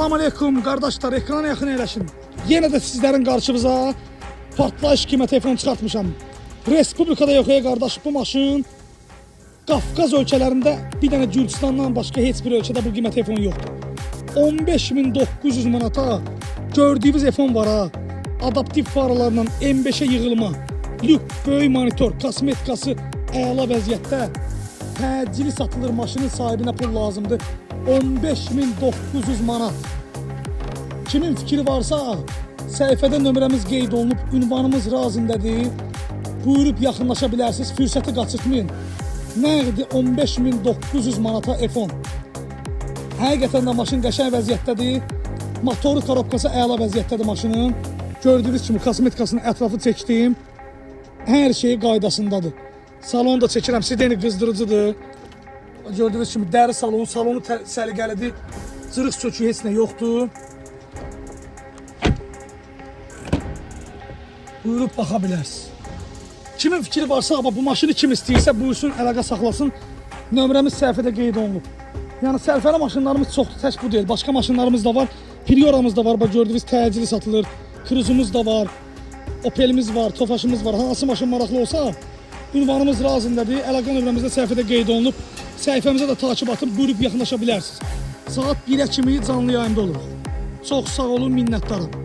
Salam aleykum qardaşlar, ekrana yaxın əyləşin. Yenə də sizlərin qarşınıza partlayış qiymət telefon çıxartmışam. Respublikada yox qardaş, bu maşın Qafqaz ölkələrində bir dənə Gürcüstandan başqa heç bir ölkədə bu qiymət telefon yoxdur. 15.900 manata gördüyünüz telefon var ha. Adaptiv faralarla M5'e yığılma, lük, böyük monitor, kosmetikası əla vəziyyətdə təcili satılır, maşının sahibinə pul lazımdır. 15.900 manat. Kimin fikri varsa səhifədə nömrəmiz qeyd olunub, ünvanımız razındadır. Buyurub yaxınlaşa bilərsiniz, fürsəti qaçırtmayın. Nəqdi 15.900 manata iPhone. Həqiqətən də maşın qəşəng vəziyyətdədir. Motoru, korobkası əla vəziyyətdədir maşının. Gördüyünüz kimi kosmetikasının ətrafı çəkdim. Hər şey qaydasındadır. Salonu da çəkirəm, sizə qızdırıcıdır. Gördüyünüz kimi dəri salonu, salonu səliqəlidir. Cırıq söküyü heç nə yoxdur. Buyurub baxa bilərsiniz. Kimin fikri varsa, bu maşını kim istəyirsə buyursun, əlaqə saxlasın. Nömrəmiz səhifədə qeyd olunub. Yəni sərfəli maşınlarımız çoxdur, tək bu deyil. Başqa maşınlarımız da var. Prioramız da var, gördüyünüz təcili satılır. Kruzumuz da var. Opelimiz var, Tofaşımız var. Hansı maşın maraqlı olsa ünvanımız razındadır. Əlaqə nömrəmizdə səhifədə qeyd olunub. Səhifəmizə də takip atıb buyurub yaxınlaşa bilərsiniz. Saat 1'ə kimi canlı yayımda oluruq. Çox sağ olun, minnətdarım.